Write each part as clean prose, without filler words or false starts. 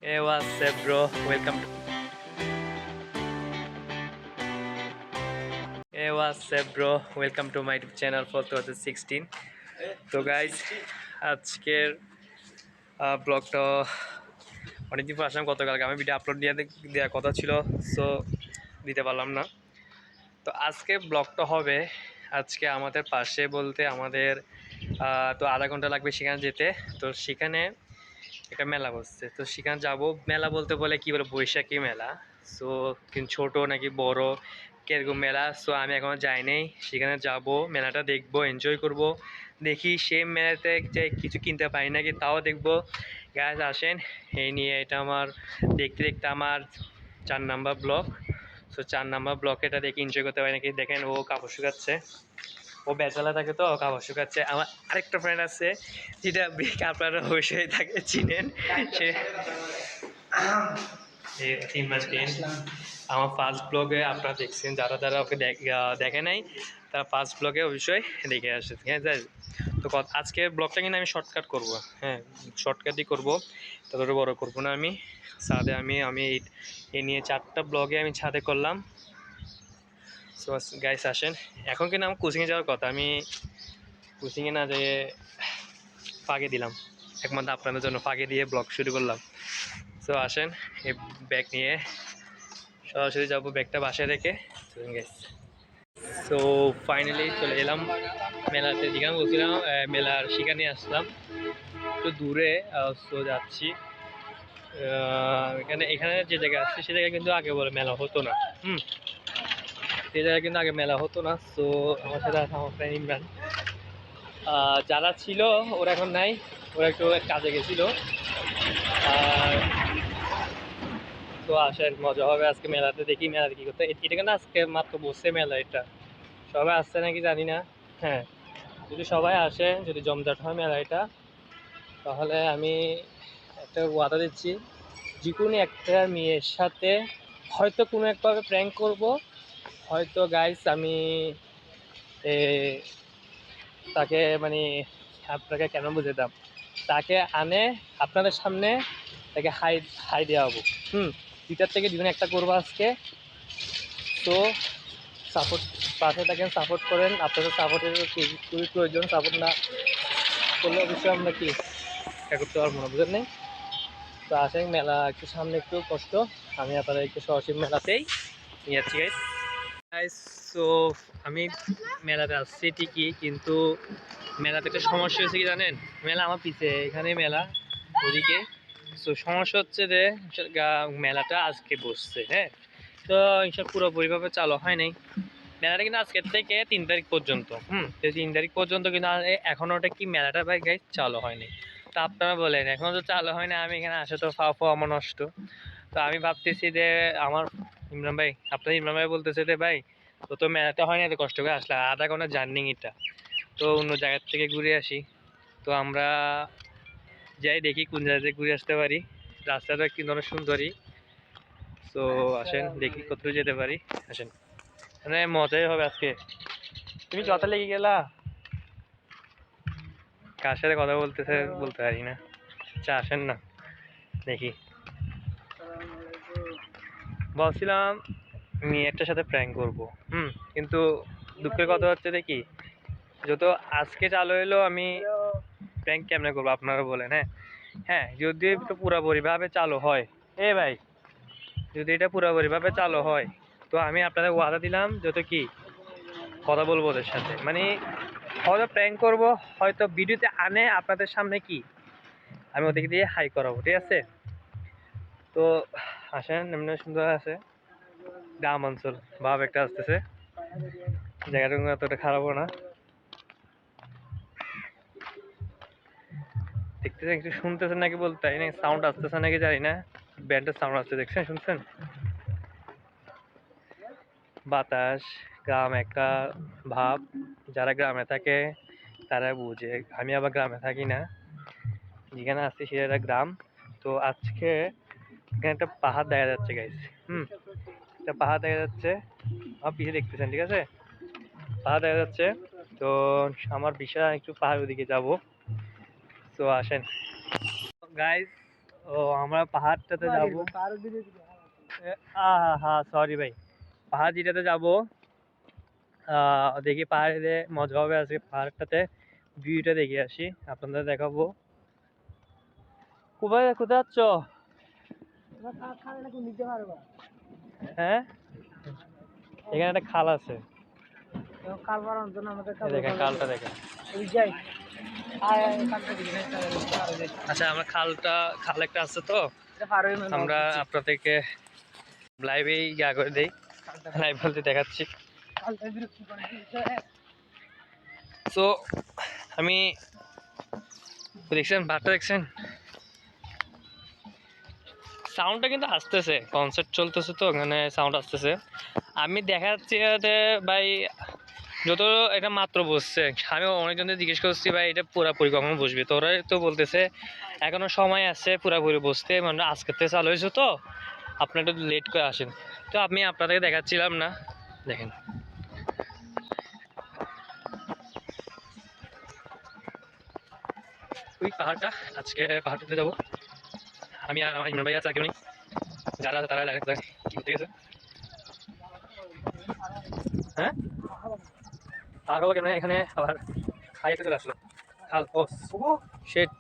Hey, what's up, bro? Hey, what's up, bro? Welcome to my YouTube channel for 2016. তো guys আজকের ব্লগটা অনেকদিন পর আসলাম। গতকালকে আমি ভিডিও আপলোড দেওয়ার কথা ছিল, সো দিতে পারলাম না। তো আজকে ব্লগটা হবে আজকে আমাদের পাশে বলতে আমাদের তো আধা ঘন্টা লাগবে সেখানে যেতে। তো সেখানে একটা মেলা বসছে, তো সেখানে যাব। মেলা বলতে বলে কী বলে, বৈশাখী মেলা। সো কিন্তু ছোটো নাকি বড় কিরকম মেলা, সো আমি এখনও যাই নাই। সেখানে যাব, মেলাটা দেখবো, এনজয় করব। দেখি সেই মেলাতে যে কিছু কিনতে পারি নাকি তাও দেখবো। গাইজ আসেন, এই নিয়ে এটা আমার দেখতে দেখতে আমার 4 নাম্বার ব্লক। সো 4 নাম্বার ব্লকে এটা দেখে এনজয় করতে পারি নাকি। দেখেন ও কাপড় শুকাচ্ছে, ও বেচালা থাকে তো কাপড় শুকাচ্ছে। আমার আরেকটা ফ্রেন্ড আছে যেটা আপনারা অবশ্যই তাকে চিনেন, সে 3 মাস আমার ফার্স্ট ব্লগে আপনারা দেখছেন। যারা যারা ওকে দেখে নাই তারা ফার্স্ট ব্লগে অবশ্যই দেখে আসে। হ্যাঁ যাই, তো আজকের ব্লগটা কিন্তু আমি শর্টকাট করবো। হ্যাঁ, শর্টকাটই করবো, ততটা বড় করবো না। আমি ছাদে আমি এই নিয়ে 4টা ব্লগে আমি ছাদে করলাম। সো গাইস আসেন, এখন কিন্তু আমার কোচিংয়ে যাওয়ার কথা। আমি কোচিংয়ে না যেয়ে ফাঁকে দিলাম, একমাত্র আপনাদের জন্য ফাঁকে দিয়ে ব্লগ শুরু করলাম। সো আসেন, এই ব্যাগ নিয়ে সরাসরি যাবো, ব্যাগটা বাসায় রেখে। গাইস, সো ফাইনালি চলে এলাম মেলাতে। যেখানে বলছিলাম মেলার সেখানে আসলাম, একটু দূরে। সো যাচ্ছি এখানে এখানে যে জায়গায় আসছে সে জায়গায় কিন্তু আগে বলে মেলা হতো না। সে জায়গায় কিন্তু আগে মেলা হতো না। সো আমার সাথে আছে আমার ফ্রেন্ড ইমরান। যারা ছিল ওরা এখন নাই, ওরা একটু কাজে গেছিলো। আর তো আসেন, মজা হবে আজকে মেলাতে। দেখি মেলাতে কী করতে। এটা কিন্তু আজকে মাত্র বসছে মেলা, এটা সবাই আসছে নাকি জানি না। হ্যাঁ, যদি সবাই আসে, যদি জমজট হয় মেলা এটা, তাহলে আমি একটা ওয়াদা দিচ্ছি, যে কোনো একটা মেয়ের সাথে হয়তো কোনো একভাবে প্র্যাঙ্ক করব। হয়তো গাইস আমি তাকে মানে আপনাকে কেন বুঝাতাম, তাকে আনে আপনাদের সামনে, তাকে হাই হাই দেওয়া হবো। 2টার থেকে জীবনে একটা করবো আজকে। তো সাপোর্ট, পাশে থাকেন, সাপোর্ট করেন। আপনাদের সাপোর্টের খুবই প্রয়োজন। সাপোর্ট না করলে অবশ্যই আমরা কি এটা করতে পারবো না, বুঝলেন নেই। তো আসেন, মেলা একটু সামনে, একটু কষ্ট। আমি আপনাদের একটু সরাসরি মেলাতেই নিয়ে যাচ্ছি গাইস। গাইস, সো আমি মেলাতে আসছি ঠিকই, কিন্তু মেলাতে একটা সমস্যা হয়েছে কি জানেন। মেলা আমার পিছে, এখানে মেলা ওদিকে। সো সমস্যা হচ্ছে যে মেলাটা আজকে বসছে, হ্যাঁ। তো এইসব পুরোপুরিভাবে চালু হয় নাই মেলাটা, কিন্তু আজকের থেকে 3 তারিখ পর্যন্ত। তো 3 তারিখ পর্যন্ত কিন্তু এখনও ওটা কি মেলাটা ভাই গাইস চালু হয়নি। তো আপনারা বলেন, এখনও তো চালু হয় না, আমি এখানে আসে তো ফাও আমার নষ্ট। তো আমি ভাবতেছি যে আমার ইমরান ভাই, আপনার ইমরান ভাই বলতেছে যে ভাই তো মেলাটা হয় না, এত কষ্ট করে আসলে আধা ঘন্টা জার্নি এটা, তো অন্য জায়গার থেকে ঘুরে আসি। তো আমরা যাই, দেখি কোন জায়গাতে ঘুরে আসতে পারি। রাস্তাটা কিন্তু অনেক সুন্দরই। তো আসেন দেখি কোথাও যেতে পারি। আসেন, মানে মজাই হবে আজকে। তুমি কথা লেগে গেলা, কার সাথে কথা বলতেছে বলতে পারি না। আচ্ছা আসেন না, দেখি। বলছিলাম মেয়েটার সাথে প্র্যাঙ্ক করবো। কিন্তু দুঃখের কথা হচ্ছে দেখি, যত আজকে চালু হইলো, আমি প্র্যাঙ্ক কেমনে করবো আপনারা বলেন। হ্যাঁ হ্যাঁ, যদি একটু পুরোপুরিভাবে চালু হয়, ভাই যদি এটা পুরোপুরিভাবে চালু হয়, তো আমি আপনাদের ওয়াদা দিলাম যত কি কথা বলবো ওদের সাথে, মানে হয়তো প্র্যাঙ্ক করবো, হয়তো ভিডিওতে আনে আপনাদের সামনে কি আমি ওদিকে দিয়ে হাই করাবো, ঠিক আছে। তো আসেন, এমনি সুন্দর আছে গ্রাম অঞ্চল ভাব একটা আসতেছে, জায়গাটা এতটা খারাপও না। দেখতেছেন কিছু শুনতেছেন নাকি বলতে না, সাউন্ড আসতেছে নাকি জানি না। ব্যান্ডের সাউন্ড আসছে, দেখছেন, শুনছেন বাতাস। গ্রাম একটা ভাব, যারা গ্রামে থাকে তারা বুঝে। আমি আবার গ্রামে থাকি না, যেখানে আসছি সেটা একটা গ্রাম। তো আজকে এখানে একটা পাহাড় দেখা যাচ্ছে গাইস। একটা পাহাড় দেখা যাচ্ছে, আমার পিছিয়ে দেখতেছেন, ঠিক আছে, পাহাড় দেখা যাচ্ছে। তো আমার বিষয় একটু পাহাড়ের ওদিকে যাব। তো আসেন গাইস, ও আমরা পাহাড়টাতে যাবো। হ্যাঁ সরি ভাই, পাহাড় যেটাতে যাবো দেখি পাহাড়ে মজা হবে আজকে। পাহাড়টাতে ভিউটা দেখে আসি, আপনাদের দেখাবো। কোথায় কোথায় যাচ্ছ? হ্যাঁ এখানে একটা খাল আছে, দেখেন খালটা দেখেন। আচ্ছা আমরা খাল একটা আছে তো, আমরা আপনাদেরকে লাইভে ইয়া করে দিই, লাইভ বলতে দেখাচ্ছি। তো আমি দেখছেন ভাতটা দেখছেন, সাউন্ডটা কিন্তু আসতেছে, কনসার্ট চলতেছে তো ওখানে সাউন্ড আসতেছে। আমি দেখাচ্ছি ভাই যত এটা মাত্র বসছে, আমি অনেকজনদের জিজ্ঞেস করছি ভাই এটা পুরাপুরি কখন বসবে, তো ওরা তো বলতেছে এখনো সময় আছে পুরাপুরি বসতে, মানে আজকের থেকে চালু হয়েছে তো আপনারা একটু লেট করে আসেন। তো আমি আপনাদেরকে দেখাচ্ছিলাম না, দেখেন ওই পাহাড়টা। আজকে পাহাড়টাতে যাবো আমি আর আমার ইমরান ভাই আছে, আর কেউ নেই, যারা আছে তারা কিনতে গেছে। হ্যাঁ আরও কেন এখানে আবার খাইতে চলে আসলো খাল। ও শেট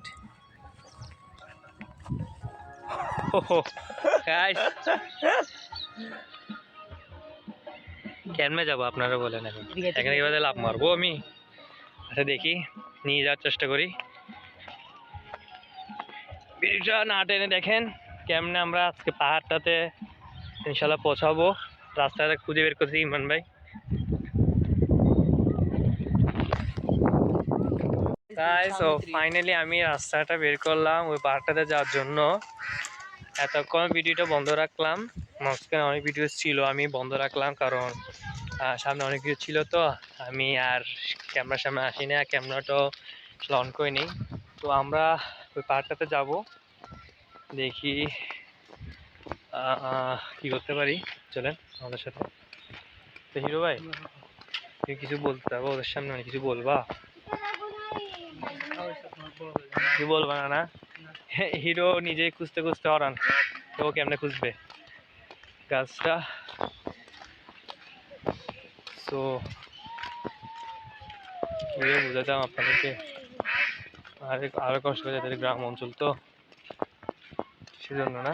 কেমনে যাবো আপনারা বলেন, এখন এখানে কিভাবে লাভ মারবো আমি? আচ্ছা দেখি নিয়ে যাওয়ার চেষ্টা করি, ভিডিওটা না টেনে দেখেন কেমনে আমরা আজকে পাহাড়টাতে ইনশাল্লাহ পৌঁছাবো। রাস্তাটা খুঁজে বের করছি ইমরান ভাই। তাই তো ফাইনালি আমি রাস্তাটা বের করলাম ওই পাহাড়টাতে যাওয়ার জন্য। এতক্ষণ ভিডিওটা বন্ধ রাখলাম, মাঝখানে অনেক ভিডিও ছিল আমি বন্ধ রাখলাম, কারণ সামনে অনেক কিছু ছিল তো আমি আর ক্যামেরার সামনে আসি না, ক্যামেরাটাও অন করে নিই। তো আমরা ওই পাহাড়টাতে যাব, দেখি কি করতে পারি, চলেন আমাদের সাথে। তো হিরো ভাই তুমি কিছু বলতে হবে ওদের সামনে, মানে কিছু বলবা? কি বলবা না? না হিরো নিজেই খুঁজতে খুঁজতে হরান, তো কেমনে খুঁজবে গাছটা? তো বুঝাতাম আপনাদেরকে, আরো কষ্ট করে যাদের গ্রাম অঞ্চল তো সেজন্য না,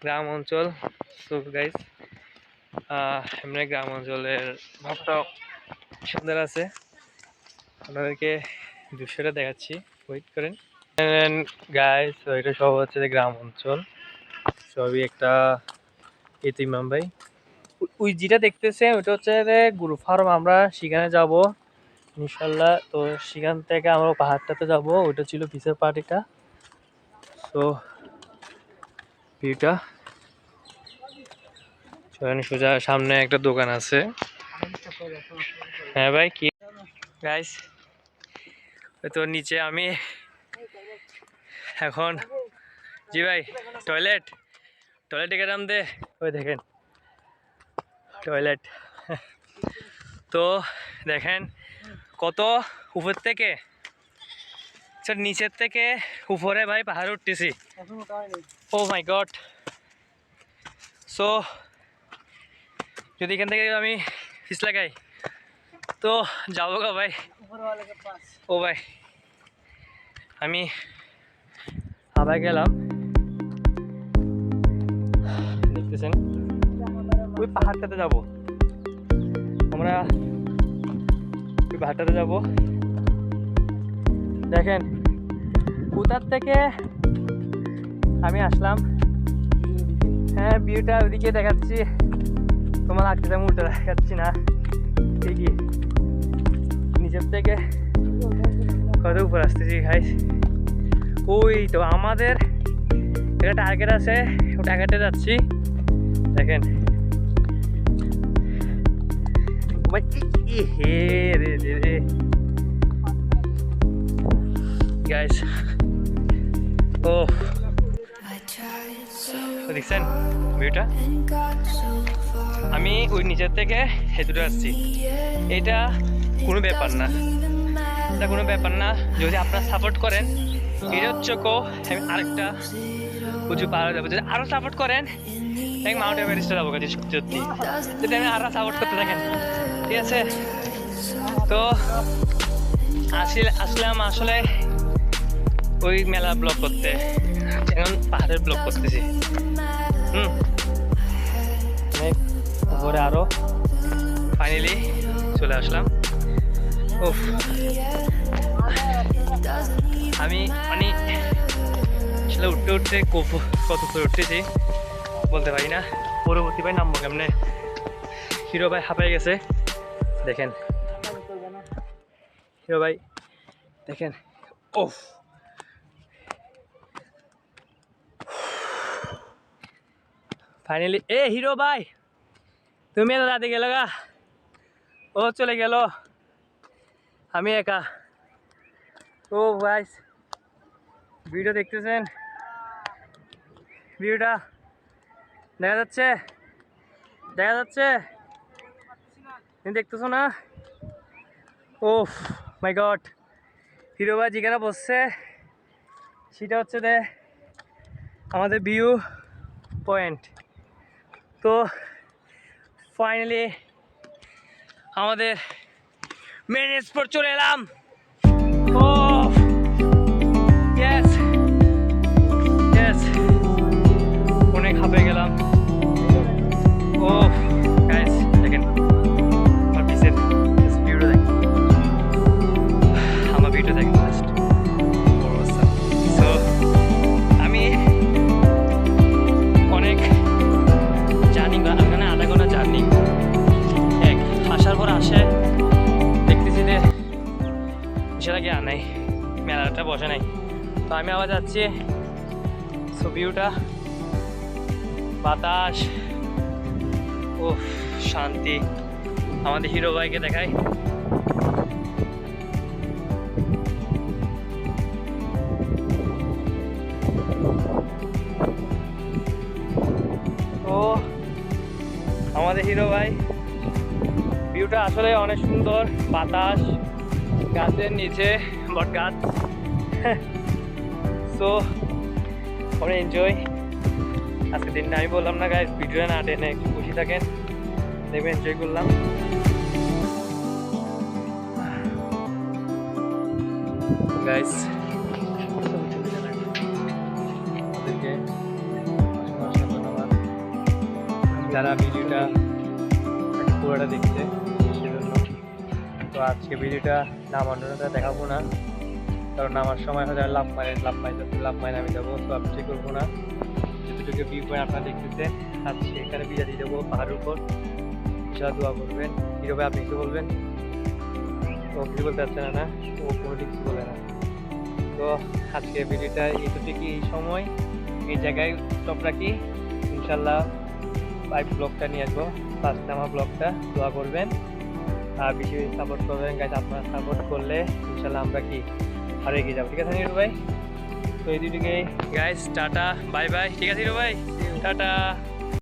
গ্রাম অঞ্চল। সো গাইস এমনি গ্রাম অঞ্চলের ভাবটাও সুন্দর আছে, আপনাদেরকে দৃশ্যটা দেখাচ্ছি, ওয়েট করেন গাইস। ওইটা সব হচ্ছে যে গ্রাম অঞ্চল, সবই একটা ইমাম ভাই। ওই যেটা দেখতেছে ওইটা হচ্ছে যে গরু ফার্ম, আমরা সেখানে যাব ইনশাল্লাহ। তো সেখান থেকে আমরা পাহাড়টাতে যাব, ওইটা ছিল পিসের পার্টিটা। তো ভিউটা সোজা সামনে একটা দোকান আছে। হ্যাঁ ভাই কি গাইস, তো নিচে আমি এখন, জি ভাই টয়লেটে গেলাম দে, ওই দেখেন টয়লেট। তো দেখেন কত উপর থেকে, নিচের থেকে উপরে ভাই পাহাড়ে উঠতেছি। ও মাই গড। সো যদি এখান থেকে আমি ফিস লাগাই তো যাবো গা ভাই। ও ভাই আমি আবার গেলাম, দেখতেছেন ওই পাহাড়টাতে যাবো, আমরা ওই পাহাড়টাতে যাবো। দেখেন কোথার থেকে আমি আসলাম, হ্যাঁ ভিউটা ওইদিকে দেখাচ্ছি, তোমার লাগছে আমি উল্টা দেখাচ্ছি না, ঠিকই নিচের থেকে কত উপর আসতেছি গাইস। ওই তো আমাদের একটা টার্গেট আছে, ও টার্গেটে যাচ্ছি। দেখেন গাইস, ও দেখছেন ভিউটা, আমি ওই নিচের থেকে হেঁটে আসছি। এটা কোনো ব্যাপার না, এটা কোনো ব্যাপার না, যদি আপনারা সাপোর্ট করেন এটা হচ্ছে কো আরেকটা উঁচু পাহাড়ে যাবো যদি আরো সাপোর্ট করেন মাউন্ট এভারেস্টে যাবো কাজে সত্যি সত্যি যদি আমি আরো সাপোর্ট করতে থাকেন ঠিক আছে। তো আসলাম আসলে ওই মেলা ব্লগ করতে, এখন পাহাড়ের ব্লগ করতেছি। উপরে আরো ফাইনালি চলে আসলাম। উফ, আমি মানে আসলে উঠতে উঠতে কত করে উঠতেছি বলতে পারি না। পরবর্তী ভাই নামবো কেমনে, হিরো ভাই হাঁপাই গেছে দেখেন, হিরো ভাই দেখেন। ওফ, ফাইনালি এ হিরো ভাই তুমি এত রাতে গেল গা, ও চলে গেল, আমি একা। ও ভাই ভিডিও দেখতেছেন, ভিডিওটা দেখা যাচ্ছে, দেখা যাচ্ছে তুমি দেখতেছো না? ওফ মাই গড, হিরো ভাই যেখানে বসছে সেটা হচ্ছে যে আমাদের ভিউ পয়েন্ট। তো ফাইনালি আমাদের মেন স্পট চলে এলাম। ও ইয়েস ইয়েস, অনেক হাঁপে গেলাম। ও গাইস দেখেন আমার পিছের ভিউটা দেখেন, আমার ভিউটা দেখেন ফার্স্ট। সো আমি অনেক জার্নি, মানে আধা ঘন্টা জার্নি, এক আসার পর আসে দেখতেছি যে সেটা কি আর নাই, মেলাটা বসে নাই। তো আমি আবার যাচ্ছি। সো ভিউটা, বাতাস, ও শান্তি। আমাদের হিরো ভাইকে দেখাই, ও আমাদের হিরো ভাই, ভিউটা আসলে অনেক সুন্দর, বাতাস, গাছের নিচে বট গাছ। সো অনেক এনজয় আজকে দিনটা। আমি বললাম না গাইস ভিডিও না টেনে একটু খুশি থাকেন, দেখবেন এনজয় করলাম গাইস। ওদেরকে অসংখ্য ধন্যবাদ যারা ভিডিওটা পুরোটা দেখছে সেজন্য। তো আজকে ভিডিওটা নামানোটা দেখাবো না, কারণ নামার সময় হয়তো লাভ মাইন আমি যাবো, তো আমি ঠিক করবো না। যতটুকু ভিউ পয়েন্ট আপনারা দেখতেছেন আজকে এখানে বিদায় দিয়ে দেবো পাহাড়ের উপর। ইনশাআল্লাহ দোয়া করবেন। হিরো ভাই আপনি কিছু বলবেন? ও কিছু বলতে পারছে না, ও কোনো কিছু বলে না। তো আজকে ভিডিওটা এতটুকু, এই সময় এই জায়গায় স্টপ রাখি। ইনশাল্লাহ লাইভ ব্লগটা নিয়ে আসবো, ফার্স্ট আমার ব্লগটা। দোয়া করবেন আর বেশি বেশি সাপোর্ট করবেন গাইজ। আপনারা সাপোর্ট করলে ইনশাল্লাহ আমরা কি আরও এগিয়ে যাবো, ঠিক আছে হিরো ভাই? তো এই দুটিকে গাইজ টাটা বাই বাই, ঠিক আছে হিরো ভাই, টাটা।